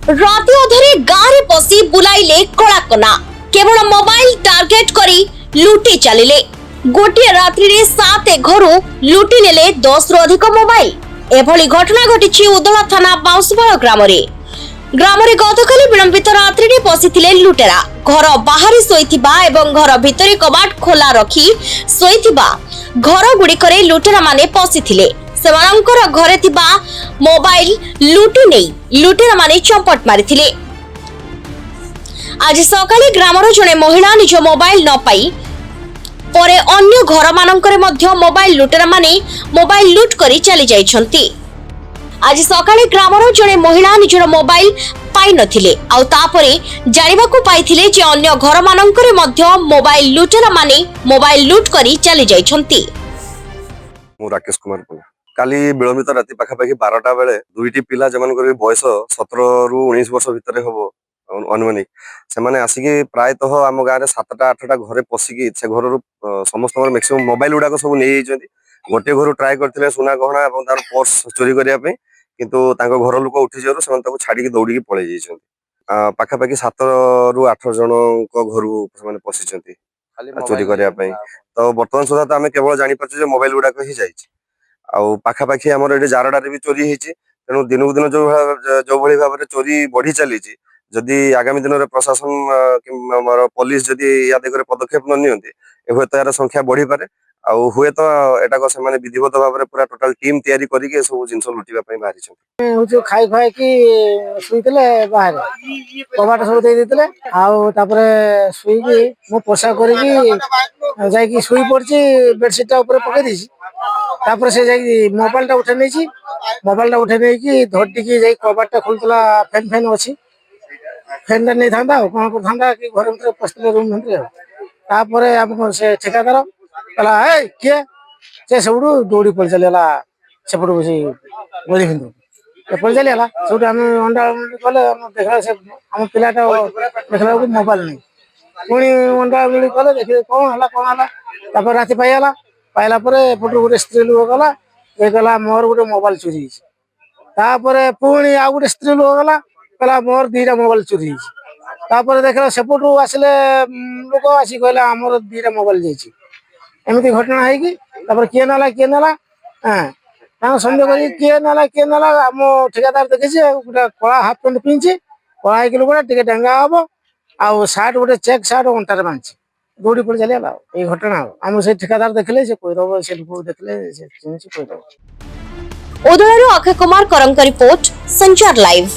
राति अधरे गाँव पशि बुलाइले कलाकना केवल मोबाइल टार्गेट करी लुटी चलिले। गोटे रात्रि 7 घर लुटी नेले 10 रु अधिक मोबाइल। एभली घटना घटी उदला थाना बाउंसबाळ ग्राम गतकाली विलंबित रात्रि पशिथिले लुटेरा। घर बाहर शोइथिबा एवं घर भितरे कबाट खोला रखी शोइथिबा घर गुड़िकरे लुटेरा माने पशिथिले। सेमानंकर घरे थिबा मोबाइल लुटी नहीं लुटेरा माने चंपट मारिथिले। आज सकाळे ग्रामर जणे महिला निज मोबाइल न पाई परे अन्य घर मानंकरे मध्य मोबाइल लुटेरा माने मोबाइल लुट करी चली जाइछंती। आज सकाळे ग्रामर जणे महिला निजर मोबाइल पाई नथिले आउ तापरे जानिबाकू पाइथिले जे अन्य घर मानंकरे मध्य मोबाइल लुटेरा माने मोबाइल लुट करी चली जाइछंती। मु राकेश कुमार पुना काली विलंबित राति पाखापाखि 12टा बेले दुईटी पिला जमानकर बयस 17 रु 19 वर्ष भितर हम अनुमानिक से माने आसिकी प्रायतः आम गाँव में 7टा 8टा घरे पशिकी से घर समस्त मैक्सिमम मोबाइल गुड़ाक सब नहीं गोटे घर ट्राए करते सुना गहना और तार पर्स चोरी करने किंतु घर लोक उठी जाऊ छाड़ी दौड़ी पलि जाइए। पाखापाखि 7 रु 8 जन घर पशि चोरी करने तो बर्तमान सुधा तो आम केवल जापर मोबाइल गुड़ाक ही जाइए। आउ पाखापाखि आमर ये जारडारे भी चोरी होती तेणु दिनकू दिन जो भाई भाव में चोरी बढ़ी चली जदि आगामी दिन में प्रशासन पुलिस जदि या दिगरे पदक्षेप न नियंती हुए तो यार संख्या बढ़ी पारे आउ हुए तो एटा से माने विधिवत भाव में पूरा टोटल टीम तैयारी करके सब जिनस लुटिबा पई बाहरी छथि खाई खाई की सुइतले बाहर कबाट सब दे देतले आउ तापरे सुइकी मो पोसा करकी जाई की सुई पड़ची बेडशीट ता ऊपर पके दिसी तापर से जाई मोबाइल ता उठे नै की धड्डी की जाई कबाट ता खुलतला फैन अछि फैन ता नै थांदा कोन को थांदा कि घर भीतर पस्तले रूम भीतर तापर हम से ठेकेदार कला ए के से सबडू दौड़ी पड़ चलेला सेपटू बसी गोली हिंदू ए पड़ चलेला सब हम अंडा कले देखला से हम पिलाटा देखला को मोबाइल नै पुणी अंडा गुली कले देखे कोन हला तापर राति पाइला परे एपटू गोटे स्त्री लोक गला ए गला मोर गोटे मोबाइल चोरी हिस तापर पुणी आ गोटे स्त्री लोक गला कला मोर दीटा मोबाइल चोरी हिस तापर देखला सेपटू आसले लोक आसी कहला हमर दीटा मोबाइल जाइछि एमती घटना है कि किए नाला हाँ सन्देह कर किए नाला आम ठेकेदार देखी गोटे कला हाफ पैंट पिंधि कला होगी लोक टे डेंगा हम आउ सार्ट गोटे चेक सार्ट अंटार बांधि दौड़ी पड़ चलिए ये घटना आम से ठेकेदार देखले से कहीदब से लोक देखले कहीदब। उदयरू अक्षय कुमार करंक रिपोर्ट संचार लाइव।